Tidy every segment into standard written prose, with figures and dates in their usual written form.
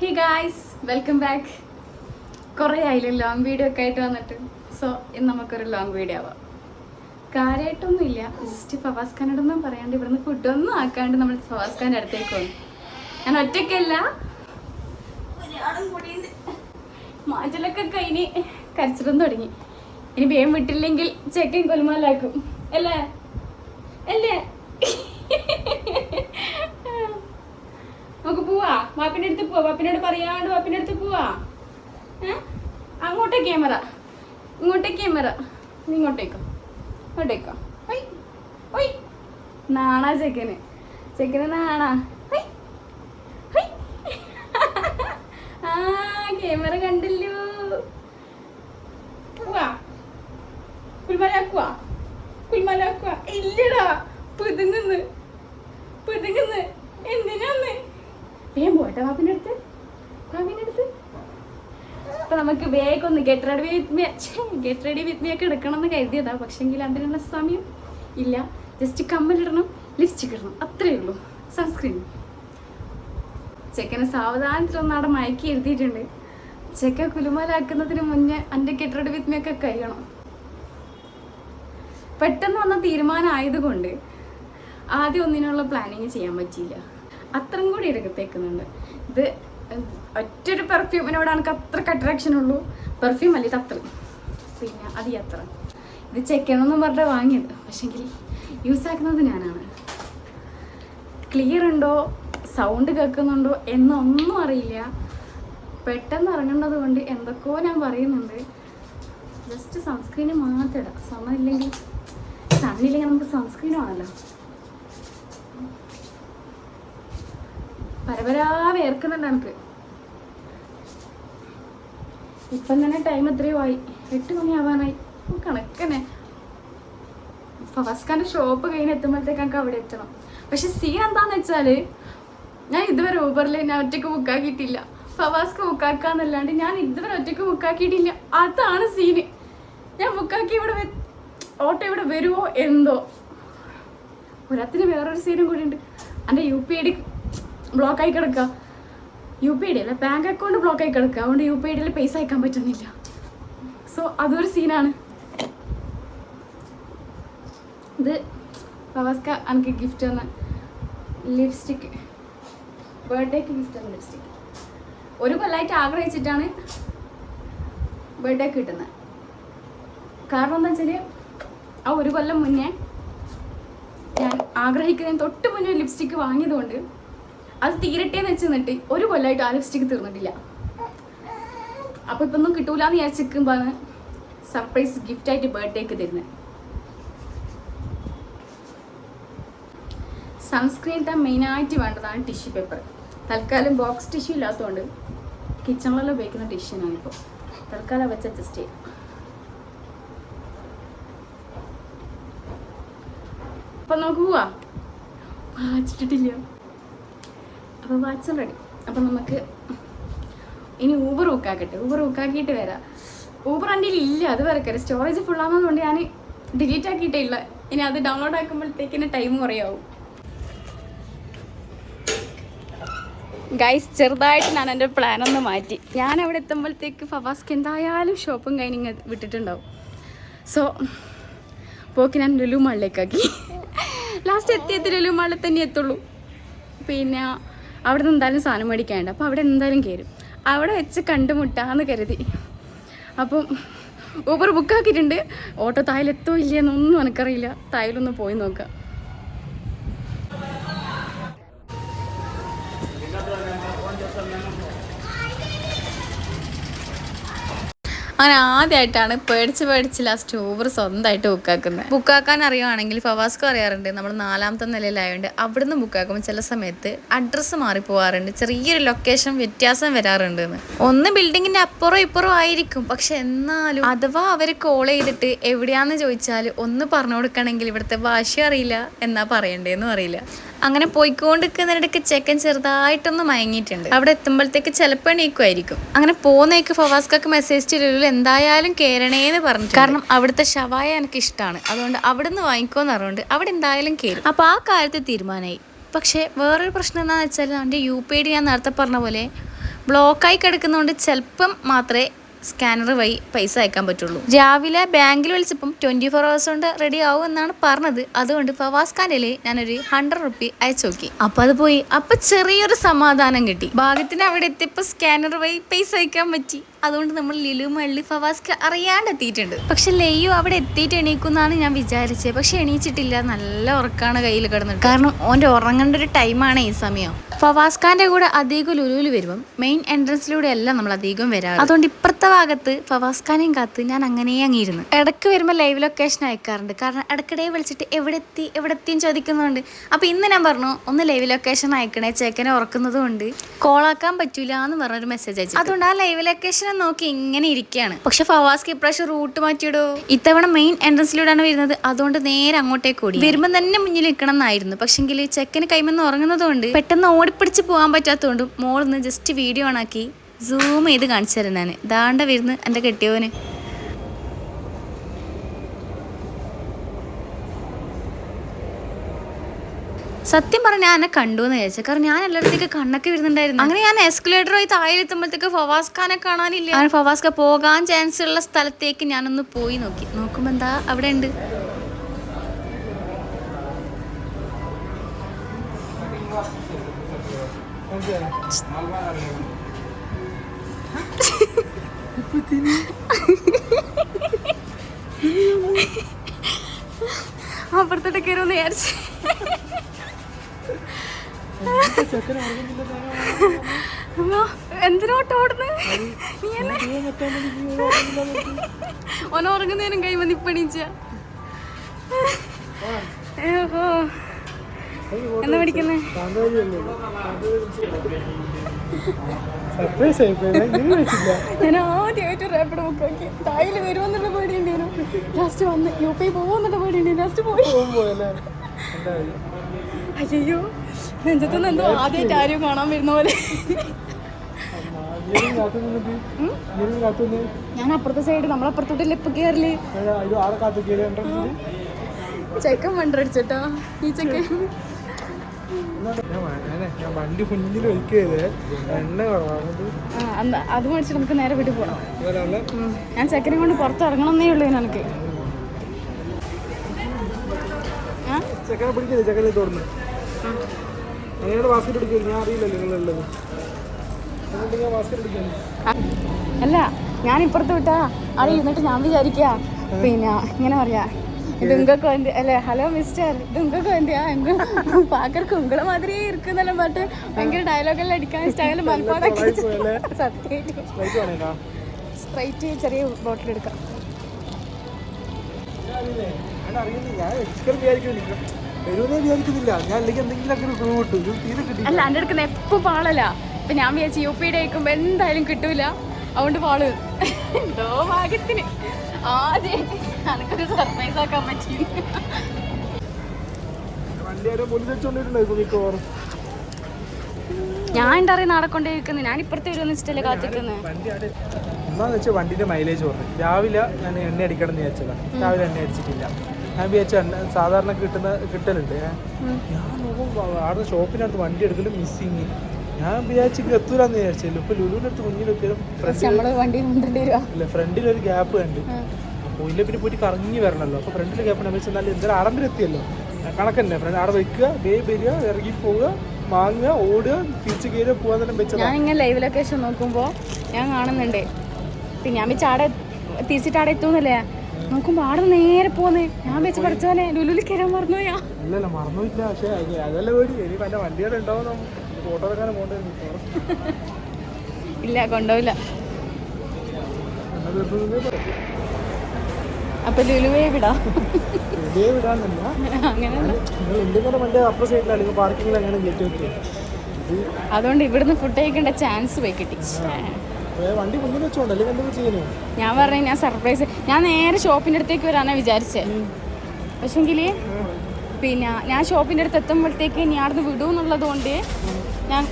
Hey guys, welcome back. കുറേ ആയില്ലേ long video ഒക്കെ ആയിട്ട് വന്നിട്ട്. സോ ഇന്ന് നമുക്കൊരു ലോങ് വീഡിയോ ആവാം. കാര്യമായിട്ടൊന്നുമില്ല, ജസ്റ്റ് ഫവാസ് ഖാനോടൊന്നും പറയാണ്ട് ഇവിടുന്ന് ഫുഡൊന്നും ആക്കാണ്ട് നമ്മൾ ഫവാസ് ഖാൻ്റെ അടുത്തേക്ക് വന്നു. ഞാൻ ഒറ്റയ്ക്കല്ല, ഒരാളും കൂടിയുണ്ട്. മാറ്റലൊക്കെ കഴിഞ്ഞ് കരച്ചിലൊന്നും തുടങ്ങി. ഇനി വേഗം വിട്ടില്ലെങ്കിൽ ചെക്കൻ കൊലുമാലാക്കും അല്ലേ അല്ലേ? നമുക്ക് പോവാ, വാപ്പിൻ്റെ അടുത്ത് പോവാ. വാപ്പിനോട് പറയാണ്ട് വാപ്പിൻ്റെ അടുത്ത് പോവാ. അങ്ങോട്ടേ ക്യാമറ, ഇങ്ങോട്ടേ ക്യാമറ, നീ ഇങ്ങോട്ടേക്കോ, ഇങ്ങോട്ടേക്കോ. ഒയ് ഒയ്, നാണാ ചെക്കന്, ചെക്കന് നാണാ. ആ ക്യാമറ കണ്ടല്ലോ. പോവാ, കുൽമലാക്കുവാ, കുൽമലാക്കുവാ. ഇല്ലടാ, പുതുങ്ങുന്ന് പുതുങ്ങുന്ന്. എന്തിനാന്ന് വേഗം പോട്ടെ വാപ്പിൻ്റെ അടുത്ത്, വാപ്പിൻ്റെ അടുത്ത്. അപ്പൊ നമുക്ക് വേഗം ഒന്ന് ഗെറ്റ് റെഡി വിത്ത് മീ ഒക്കെ എടുക്കണം എന്ന് കരുതിയതാ. പക്ഷെങ്കിൽ അതിനുള്ള സമയം ഇല്ല. ജസ്റ്റ് കമ്മലിടണം, ലിപ്സ്റ്റിക് ഇടണം, അത്രയേ ഉള്ളൂ. സൺസ്ക്രീൻ ചെക്കനെ സാവധാനത്തിലൊന്നാടെ മയക്കി എഴുതിയിട്ടുണ്ട്. ചെക്ക കുലുമാലാക്കുന്നതിന് മുന്നേ എൻ്റെ ഗെറ്റ് റെഡി വിത്ത് മീ ഒക്കെ കഴിയണം. പെട്ടെന്ന് വന്ന തീരുമാനം ആയതുകൊണ്ട് ആദ്യം ഒന്നിനുള്ള പ്ലാനിങ് ചെയ്യാൻ പറ്റിയില്ല. അത്രയും കൂടി എടുക്കത്തേക്കുന്നുണ്ട്. ഇത് ഒറ്റൊരു പെർഫ്യൂമിനോട് എനിക്ക് അത്രക്ക് അട്രാക്ഷൻ ഉള്ളൂ. പെർഫ്യൂം അല്ല, ഇത് അത്ര, പിന്നെ അത് അത്ര. ഇത് ചെക്കണമെന്നും പറഞ്ഞിട്ട് വാങ്ങിയത്, പക്ഷെങ്കിൽ യൂസ് ആക്കുന്നത് ഞാനാണ്. ക്ലിയർ ഉണ്ടോ, സൗണ്ട് കേൾക്കുന്നുണ്ടോ എന്നൊന്നും അറിയില്ല. പെട്ടെന്ന് ഇറങ്ങേണ്ടത് കൊണ്ട് എന്തൊക്കെയോ ഞാൻ പറയുന്നുണ്ട്. ജസ്റ്റ് സൺസ്ക്രീന് മാത്രം ഇടാം. സണ്ണില്ലെങ്കിൽ നമുക്ക് സൺസ്ക്രീൻ ആണല്ലോ. പരപരാ വേർക്കുന്നുണ്ട് എനിക്ക്. ഇപ്പം തന്നെ ടൈം എത്രയോ ആയി, 8 മണിയാവാനായി. കണക്കന്നെ ഫവാസ് ഖാൻ്റെ ഷോപ്പ് കഴിഞ്ഞ് എത്തുമ്പോഴത്തേക്ക് എനിക്ക് അവിടെ എത്തണം. പക്ഷെ സീൻ എന്താന്ന് വെച്ചാൽ, ഞാൻ ഇതുവരെ ഊബറിൽ ഞാൻ ഒറ്റയ്ക്ക് ബുക്കാക്കിയിട്ടില്ല. ഫവാസ്ക്ക് ബുക്കാക്കാന്നല്ലാണ്ട് ഞാൻ ഇതുവരെ ഒറ്റയ്ക്ക് ബുക്കാക്കിയിട്ടില്ല. അതാണ് സീന്. ഞാൻ ബുക്കാക്കി ഇവിടെ ഓട്ടോ ഇവിടെ വരുമോ എന്തോ. ഒരത്തിന് വേറൊരു സീനും കൂടി ഉണ്ട്. എൻ്റെ UPID ബ്ലോക്കായി കിടക്കുക. UPID അല്ല, ബാങ്ക് അക്കൗണ്ട് ബ്ലോക്കായി കിടക്കുക. അതുകൊണ്ട് UPID പൈസ അയക്കാൻ പറ്റുന്നില്ല. സോ അതൊരു സീനാണ്. ഇത് ഫവാസ്ക എനിക്ക് ഗിഫ്റ്റ് തന്ന ലിപ്സ്റ്റിക്, ബർത്ത്ഡേക്ക് ഗിഫ്റ്റ് തന്ന ലിപ്സ്റ്റിക്. ഒരു കൊല്ലമായിട്ട് ആഗ്രഹിച്ചിട്ടാണ് ബർത്ത്ഡേക്ക് കിട്ടുന്നത്. കാരണം എന്താ വെച്ചാൽ, ആ ഒരു കൊല്ലം മുന്നേ ഞാൻ ആഗ്രഹിക്കുന്നതിന് തൊട്ട് മുന്നേ ലിപ്സ്റ്റിക്ക് വാങ്ങിയതുകൊണ്ട് അത് തീരട്ടേന്ന് വെച്ച് നിന്നിട്ട് ഒരു കൊല്ലമായിട്ട് ആ ലിപ്സ്റ്റിക്ക് തീർന്നിട്ടില്ല. അപ്പോൾ ഇപ്പം ഒന്നും കിട്ടൂലെന്ന് വിചാരിച്ചിരിക്കുമ്പോഴാണ് സർപ്രൈസ് ഗിഫ്റ്റായിട്ട് ബർത്ത്ഡേക്ക് തരുന്നത്. സൺസ്ക്രീൻ ഇട്ടാൽ മെയിനായിട്ട് വേണ്ടതാണ് ടിഷ്യൂ പേപ്പർ. തൽക്കാലം ബോക്സ് ടിഷ്യൂ ഇല്ലാത്തതുകൊണ്ട് കിച്ചണിലെല്ലാം ഉപയോഗിക്കുന്ന ടിഷ്യൂനാണിപ്പോൾ. തൽക്കാലം വെച്ച് അഡ്ജസ്റ്റ് ചെയ്യാം. അപ്പം നമുക്ക് പോവാ. വാച്ചിട്ടിട്ടില്ല, അപ്പോൾ വാച്ച് റെഡി. അപ്പം നമുക്ക് ഇനി ഊബർ ബുക്കാക്കട്ടെ. ഊബർ ബുക്കാക്കിയിട്ട് വരാം. ഊബർ എൻ്റെ ഇല്ല, അത് വരക്കരുത്. സ്റ്റോറേജ് ഫുള്ളാകുന്നതുകൊണ്ട് ഞാൻ ഡിലീറ്റ് ആക്കിയിട്ടേ ഇല്ല. ഇനി അത് ഡൗൺലോഡ് ആക്കുമ്പോഴത്തേക്കിന് ടൈം കുറയാവും. ഗൈസ്, ചെറുതായിട്ട് ഞാൻ എൻ്റെ പ്ലാനൊന്ന് മാറ്റി. ഞാൻ അവിടെ എത്തുമ്പോഴത്തേക്ക് ഫവാസ്ക്ക് എന്തായാലും ഷോപ്പും കഴിഞ്ഞ് വിട്ടിട്ടുണ്ടാവും. സോ പോക്ക് ഞാൻ ലുലു മാളിലേക്കാക്കി. ലാസ്റ്റ് എത്തിയത് ലുലു മാളിൽ തന്നെ എത്തുള്ളൂ. പിന്നെ അവിടെ നിന്ന് എന്തായാലും സാധനം മേടിക്കാനുണ്ട്. അപ്പോൾ അവിടെ എന്തായാലും കയറും. അവിടെ വെച്ച് കണ്ടുമുട്ടാന്ന് കരുതി. അപ്പം ഊബർ ബുക്കാക്കിയിട്ടുണ്ട്. ഓട്ടോ തായിലെത്തോ ഇല്ലയെന്നൊന്നും എനിക്കറിയില്ല. തായിലൊന്ന് പോയി നോക്കാം. അങ്ങനെ ആദ്യമായിട്ടാണ് പേടിച്ച് ലാസ്റ്റ് ഊബർ സ്വന്തമായിട്ട് ബുക്കാക്കുന്നത്. ബുക്കാക്കാൻ അറിയുവാണെങ്കിൽ ഫവാസ്ക്കും അറിയാറുണ്ട്. നമ്മൾ 4ാമത്തെ നിലയിലായതുകൊണ്ട് അവിടുന്ന് ബുക്കാക്കുമ്പോൾ ചില സമയത്ത് അഡ്രസ്സ് മാറിപ്പോവാറുണ്ട്. ചെറിയൊരു ലൊക്കേഷൻ വ്യത്യാസം വരാറുണ്ട്. ഒന്ന് ബിൽഡിങ്ങിൻ്റെ അപ്പുറം ഇപ്പുറം ആയിരിക്കും. പക്ഷെ എന്നാലും അഥവാ അവർ കോൾ ചെയ്തിട്ട് എവിടെയാണെന്ന് ചോദിച്ചാൽ ഒന്ന് പറഞ്ഞു കൊടുക്കണമെങ്കിൽ ഇവിടുത്തെ ഭാഷ അറിയില്ല, എന്നാ പറയണ്ടേന്നും അറിയില്ല. അങ്ങനെ പോയിക്കൊണ്ടിരിക്കുന്നിടയ്ക്ക് ചെക്കൻ ചെറുതായിട്ടൊന്ന് മയങ്ങിയിട്ടുണ്ട്. അവിടെ എത്തുമ്പോഴത്തേക്ക് ചിലപ്പോൾ എണീക്കുമായിരിക്കും. അങ്ങനെ പോകുന്നേക്ക് ഫവാസ്കക്ക് മെസ്സേജ് ചെയ്തു എന്തായാലും കയറണേന്ന് പറഞ്ഞു. കാരണം അവിടുത്തെ ഷവായ എനിക്ക് ഇഷ്ടമാണ്. അതുകൊണ്ട് അവിടെ നിന്ന് വാങ്ങിക്കോന്ന് പറഞ്ഞുകൊണ്ട് അവിടെ എന്തായാലും കയറും. അപ്പോൾ ആ കാര്യത്തിൽ തീരുമാനമായി. പക്ഷേ വേറൊരു പ്രശ്നം എന്താണെന്ന് വെച്ചാൽ എൻ്റെ UPI ഞാൻ നേരത്തെ പറഞ്ഞ പോലെ ബ്ലോക്കായി കിടക്കുന്നതുകൊണ്ട് ചിലപ്പം മാത്രമേ സ്കാനർ വഴി പൈസ അയക്കാൻ പറ്റുള്ളൂ. രാവിലെ ബാങ്കിൽ വിളിച്ചപ്പം 24 hours കൊണ്ട് റെഡി ആവും എന്നാണ് പറഞ്ഞത്. അതുകൊണ്ട് ഫവാസ് ഖാനിൽ ഞാനൊരു 100 റുപ്പി അയച്ചു നോക്കി. അപ്പം അത് പോയി. അപ്പം ചെറിയൊരു സമാധാനം കിട്ടി. ഭാഗ്യത്തിന് അവിടെ എത്തിയപ്പോൾ സ്കാനർ വഴി പൈസ അയക്കാൻ പറ്റി. അതുകൊണ്ട് നമ്മൾ ലിലു മള്ളി ഫവാസ്ക്ക് അറിയാണ്ട് എത്തിയിട്ടുണ്ട്. പക്ഷെ ലയ്യു അവിടെ എത്തിയിട്ട് എണീക്കുന്നാണ് ഞാൻ വിചാരിച്ചത്. പക്ഷെ എണീച്ചിട്ടില്ല. നല്ല ഉറക്കാണ് കയ്യിൽ കിടന്നിട്ട്. കാരണം ഓൻ്റെ ഉറങ്ങേണ്ട ഒരു ടൈമാണ് ഈ സമയം. ഫവാസ് ഖാൻ്റെ കൂടെ അധികം ലുലുവിൽ വരുമ്പം മെയിൻ എൻട്രൻസിലൂടെ അല്ല നമ്മൾ അധികം വരാറ്. അതുകൊണ്ട് ഇപ്പുറത്തെ ഭാഗത്ത് ഫവാസ് ഖാനെയും കാത്ത് ഞാൻ അങ്ങനെ അങ്ങിയിരുന്നു. ഇടയ്ക്ക് വരുമ്പോൾ ലൈവ് ലൊക്കേഷൻ അയക്കാറുണ്ട്. കാരണം ഇടയ്ക്കിടെ വിളിച്ചിട്ട് എവിടെ എത്തിയും ചോദിക്കുന്നുണ്ട്. അപ്പോൾ ഇന്ന് ഞാൻ പറഞ്ഞു ഒന്ന് ലൈവ് ലൊക്കേഷൻ അയക്കണേ, ചേക്കനെ ഉറക്കുന്നത് കൊണ്ട് കോളാക്കാൻ പറ്റൂല എന്ന് പറഞ്ഞൊരു മെസ്സേജ് അയച്ചു. അതുകൊണ്ട് ആ ലൈവ് ലൊക്കേഷൻ നോക്കി ഇങ്ങനെ ഇരിക്കുകയാണ്. പക്ഷെ ഫവാസ്ക്ക് ഇപ്രാവശ്യം റൂട്ട് മാറ്റിയിടോ. ഇത്തവണ മെയിൻ എൻട്രൻസിലൂടെയാണ് വരുന്നത്. അതുകൊണ്ട് നേരെ അങ്ങോട്ടേക്ക് ഓടി. വരുമ്പോൾ തന്നെ മുന്നിൽ നിൽക്കണം എന്നായിരുന്നു. പക്ഷെങ്കിൽ ചെക്കന് കൈമെന്ന് ഉറങ്ങുന്നത് കൊണ്ട് പെട്ടെന്ന് ഓടിപ്പിടിച്ച് പോകാൻ പറ്റാത്തതുകൊണ്ടും മോളിന്ന് ജസ്റ്റ് വീഡിയോ ഓണാക്കി സൂം ചെയ്ത് കാണിച്ചു തരാം. ഞാൻ ദാണ്ട വരുന്നു എൻ്റെ കെട്ടിയോന്. സത്യം പറഞ്ഞാൽ ഞാൻ എന്നെ കണ്ടു എന്ന് വിചാരിച്ചു. കാരണം ഞാൻ എല്ലായിടത്തേക്ക് കണ്ണൊക്കെ വരുന്നുണ്ടായിരുന്നു. അങ്ങനെ ഞാൻ എസ്കലേറ്റർ ആയി താഴെ എത്തുമ്പോഴത്തേക്ക് ഫവാസ് ഖാനെ കാണാനില്ല. ഞാൻ ഫവാസ് ഖാൻ പോകാൻ ചാൻസ് ഉള്ള സ്ഥലത്തേക്ക് ഞാനൊന്ന് പോയി നോക്കുമ്പോൾ എന്താ അവിടെ ഉണ്ട്. അപ്പുറത്തോട്ട് കയറുമെന്ന് വിചാരിച്ചു. എന്തിനോട്ടോടുന്ന് ഓനുറങ്ങുന്നതിനും കൈ വന്ന് ഇപ്പണീച്ച എന്താ പഠിക്കുന്നേ? ഞാൻ ആദ്യമായിട്ട് റാപ്പിഡ് ബുക്ക് ആക്കി. തായില് വരുമെന്നുള്ള പേടിയുണ്ടായിരുന്നു. ലാസ്റ്റ് വന്ന് UPI പോകുമെന്നുള്ള പേടിയുണ്ടായിരുന്നു. ലാസ്റ്റ് പോയി. അയ്യോ നെഞ്ചത്തൊന്നും എന്തോ ആദ്യമായിട്ട് ആരും കാണാൻ വരുന്ന പോലെ. ഞാൻ അപ്പുറത്തെ സൈഡ് നമ്മളപ്പുറത്തോട്ടല്ലേ ഇപ്പൊ കയറില്. ചെക്കൻ വണ്ടടിച്ചോ ഈ ചെക്കൻ. അത് മേടിച്ചിട്ട് നമുക്ക് നേരെ വീട്ടിൽ പോകണം. ഞാൻ ചെക്കനെ കൊണ്ട് പുറത്ത് ഇറങ്ങണമെന്നേ ഉള്ളൂ എനിക്ക്. അല്ല ഞാൻ ഇപ്പുറത്ത് വിട്ടാ അവിടെ ഇരുന്നിട്ട് ഞാൻ വിചാരിക്ക പിന്നെ ഇങ്ങനെ പറയാ ഇത് ഉങ്ങൾക്ക് വേണ്ടി അല്ലേ, ഹലോ മിസ്റ്റർ ഇത് ഉങ്ങൾക്ക് വേണ്ടിയാ എങ്ക പാക്കർക്ക് ഉങ്ങളെ മാതിരിയേ ഇരിക്കുന്നെല്ലാം പാട്ട് ഭയങ്കര ഡയലോഗെല്ലാം അടിക്കാൻ സ്റ്റൈല് മലപ്പാടാക്കി. സത്യമായിട്ട് സ്പ്രൈറ്റ് ചെറിയ ബോട്ടിൽ എടുക്കാം. അല്ല എൻ്റെ അടുക്കുന്ന എപ്പോൾ പാളല്ല. ഇപ്പം ഞാൻ വിചാരിച്ചു UPI അയക്കുമ്പോൾ എന്തായാലും കിട്ടൂല. അതുകൊണ്ട് പാള് എന്തോ ഭാഗ്യത്തിന് ആദ്യമായിട്ട് എനിക്കൊരു സർപ്രൈസ് ആക്കാൻ പറ്റി. ഞാൻ എന്താ പറയുക നാളെ കൊണ്ടേക്കുന്നത്. ഞാൻ ഇപ്പുറത്ത് വരുമെന്ന് വെച്ചിട്ടല്ലേ കാത്തിക്കുന്നത്. ഒന്നാന്ന് വെച്ചാൽ വണ്ടിന്റെ മൈലേജ് പറഞ്ഞു. രാവിലെ ഞാൻ എണ്ണ അടിക്കണം എന്ന് വിചാരിച്ചതാണ്. രാവിലെ എണ്ണ അടിച്ചിട്ടില്ല. ഞാൻ വിചാരിച്ച സാധാരണ കിട്ടലുണ്ട്. ഞാൻ നോക്കുമ്പോൾ അവിടെ ഷോപ്പിനടുത്ത് വണ്ടി എടുക്കലും മിസ്സിങ്. ഞാൻ വിചാരിച്ചു എത്തൂലെന്ന് വിചാരിച്ചല്ലോ. ഇപ്പൊ ലുലുവിന്റെ അടുത്ത് മുന്നിലെത്തിയാലും ഫ്രണ്ടിലൊരു ഗ്യാപ്പ് കണ്ട്. അപ്പോൾ ഇല്ല പിന്നെ പോയിട്ട് കറങ്ങി വരണല്ലോ. അപ്പോൾ ഫ്രണ്ടിൽ ഗ്യാപ്പ് ഉണ്ട്. വെച്ചാൽ എന്തായാലും അടമ്പിലെത്തിയല്ലോ. കണക്കന്നെ ഫ്രണ്ട് അവിടെ വെക്കുക, വരിക, ഇറങ്ങി പോവുക, വാങ്ങുക, ഓടുക, തിരിച്ച് കയറുക, പോകാൻ തന്നെ വെച്ചാൽ. ഞാനിങ്ങനെ ലൈവ് ലൊക്കേഷൻ നോക്കുമ്പോൾ ഞാൻ കാണുന്നുണ്ട്. പിന്നെ ഞാൻ വെച്ച് ആടെ തിരിച്ചിട്ട് ആടെ എത്തുന്നല്ലേ നോക്കുമ്പോൾ ആടെ നേരെ പോന്നേ. ഞാൻ വെച്ച് പഠിച്ചവനെ ലുലുവിൽ കയറാൻ മറന്നുപോയാ. ഇല്ലല്ല മറന്നില്ല. പക്ഷേ അതല്ല പേടി. ഇനി പല വണ്ടികൾ ഉണ്ടാവും. ഫോട്ടോ എടുക്കാനും പോകേണ്ടി. ഇല്ല കൊണ്ടുപോയില്ല. അപ്പൊ ലുലുവേ വിടാ. അതുകൊണ്ട് ഇവിടുന്ന് ഫുഡ് കഴിക്കേണ്ട ചാൻസ് പോയി കിട്ടി. ഞാൻ പറഞ്ഞു ഞാൻ സർപ്രൈസ് ഞാൻ നേരെ ഷോപ്പിന്റെ അടുത്തേക്ക് വരാനാ വിചാരിച്ചേ. പക്ഷെങ്കിൽ പിന്നെ ഞാൻ ഷോപ്പിന്റെ അടുത്ത് എത്തുമ്പോഴത്തേക്ക് ഇനി അവിടുന്ന് വിടുമെന്നുള്ളത് കൊണ്ട് ഞാൻ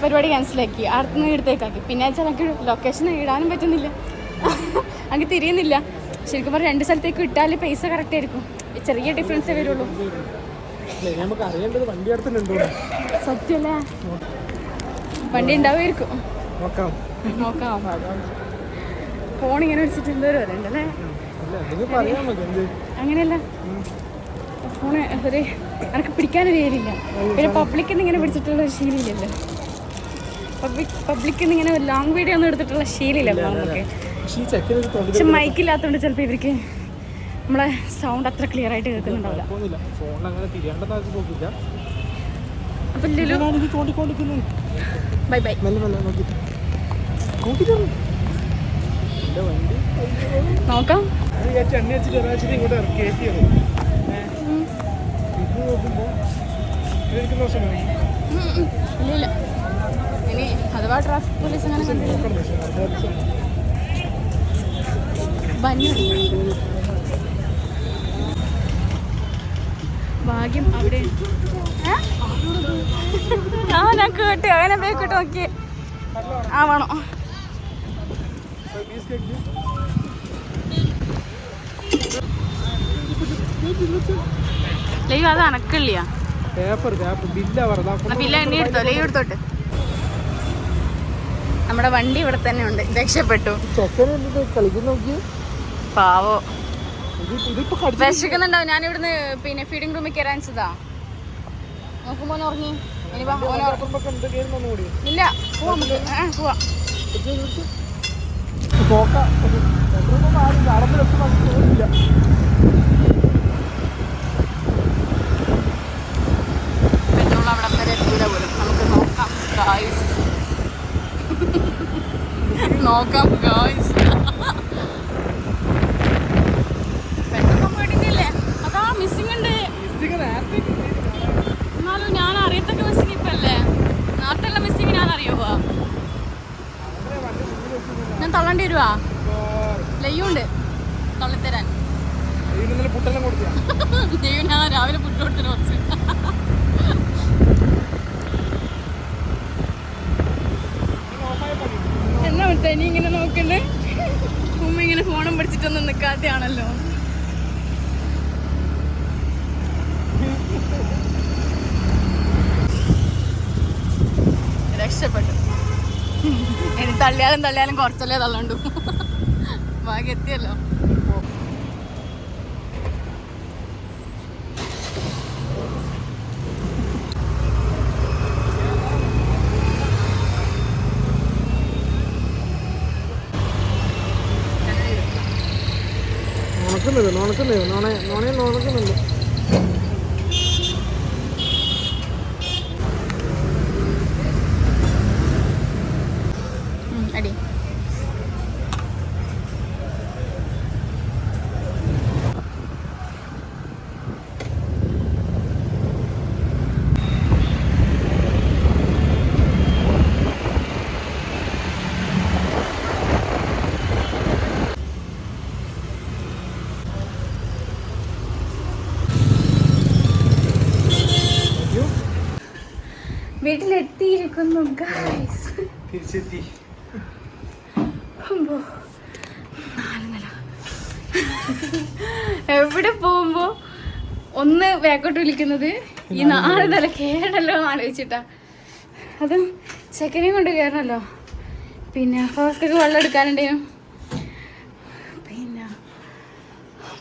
പരിപാടി ക്യാൻസലാക്കി. അടുത്തുനിന്ന് ഇടത്തേക്കാക്കി. പിന്നെ വെച്ചാൽ എനിക്ക് ലൊക്കേഷൻ ഇടാനും പറ്റുന്നില്ല. എനിക്ക് തിരിയുന്നില്ല. ശരിക്കും പറഞ്ഞാൽ 2 സ്ഥലത്തേക്ക് ഇട്ടാൽ പൈസ കറക്റ്റ് ആയിരിക്കും. ചെറിയ ഡിഫറൻസേ വരുള്ളൂ. അല്ലേ നമുക്ക് അറിയേണ്ടത് വണ്ടി അടുത്തുണ്ടോ സത്യല്ലേ വണ്ടി ഉണ്ടാവുമായിരിക്കും നോക്കാം. നോക്കാം. ഫോൺ ഇങ്ങനെ വെച്ചിട്ട് എന്തോരം വരണ്ടല്ലേ. പറയാൻ മതി എന്ത് അങ്ങനെയല്ല ഫോണ് ഒരു എനിക്ക് പിടിക്കാനൊരു ഏരിയില്ല. പിന്നെ പബ്ലിക്കിൽ നിന്ന് ഇങ്ങനെ പിടിച്ചിട്ടുള്ള ഒരു ശീലമില്ലല്ലോ. പബ്ലിക്കിൽ നിന്ന് ഇങ്ങനെ ലോങ് വീഡിയോ ഒന്നും എടുത്തിട്ടുള്ള ശീലമില്ലല്ലോ നമുക്ക്. പക്ഷെ മൈക്കില്ലാത്തതുകൊണ്ട് ചിലപ്പോൾ ഇവർക്ക് നമ്മളെ സൗണ്ട് അത്ര ക്ലിയർ ആയിട്ട് കേൾക്കുന്നുണ്ടാവില്ല. അപ്പം ബൈ ബൈ. നോക്കാം. ഇല്ല ഇനി അഥവാ ട്രാഫിക് പോലീസ് അങ്ങനെ ഭാഗ്യം അവിടെ ഞാൻ കേട്ട് അങ്ങനെ ബേക്കിട്ട് നോക്കി ആവണോ. ലൈവ് അത് അണക്കില്ല. ബില്ല എണ്ണി എടുത്തോ. ലൈവ് എടുത്തോട്ട്. നമ്മുടെ വണ്ടി ഇവിടെ തന്നെ ഉണ്ട്. രക്ഷപ്പെട്ടു. പാവോ വിശക്കുന്നുണ്ടാവും. ഞാൻ ഇവിടുന്ന് പിന്നെ ഫീഡിംഗ് റൂമിൽ കയറാനിച്ചതാ. നോക്കുമ്പോ ഉറങ്ങി. ഇല്ല പോവാ പെട്രോൾ അവിടെ വരെ എത്തിയില്ല പോലും. നമുക്ക് നോക്കാം ഗായ്സ്. നോക്കാം ഗായ്സ്. പെട്ടെന്ന് പോയിട്ടില്ലേ? അതാ മിസ്സിംഗ് ഉണ്ട്. എന്നാലും ഞാൻ അറിയത്തൊക്കെ മിസ്സിംഗ് ഇപ്പം അല്ലേ. നാട്ടിലുള്ള മിസ്സിംഗ് ഞാൻ അറിയുവാ. ഞാൻ തള്ളേണ്ടി വരുവാ. ലയ്യുണ്ട് തള്ളിത്തരാൻ. ദൈവം ഞാൻ രാവിലെ ഫുഡ് കൊടുത്തിട്ട് കുറച്ച്. എന്നാ വിട്ടാ ഇനി ഇങ്ങനെ നോക്കണ്ടേ? ഉമ്മ ഇങ്ങനെ ഫോണും പിടിച്ചിട്ടൊന്നും നിൽക്കാത്തയാണല്ലോ. രക്ഷപ്പെട്ടു. ഇനി തള്ളിയാലും കുറച്ചല്ലേ തള്ളണ്ടു. ഭാഗ്യം എത്തിയല്ലോ. നോണക്കുന്നുണ്ട്. അടി വീട്ടിലെത്തിയിരിക്കുന്നു ഗൈസ്. തിരിച്ചെത്തി. എവിടെ പോകുമ്പോ ഒന്ന് വേക്കോട്ട് വിളിക്കുന്നത് ഈ 4 നില കേടല്ലോ എന്ന് ആലോചിച്ചിട്ടാ. അതും ചെക്കനെയും കൊണ്ട് കയറണല്ലോ. പിന്നെ ഫസ്റ്റൊക്കെ വെള്ളം എടുക്കാനുണ്ടേനും.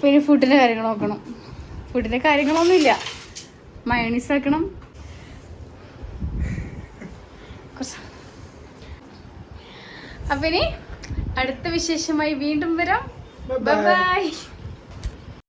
പിന്നെ ഫുഡിൻ്റെ കാര്യങ്ങൾ നോക്കണം. ഫുഡിൻ്റെ കാര്യങ്ങളൊന്നുമില്ല. മയോണീസ് ആക്കണം. അപ്പം ഇനി അടുത്ത വിശേഷമായി വീണ്ടും വരാം. Bye bye.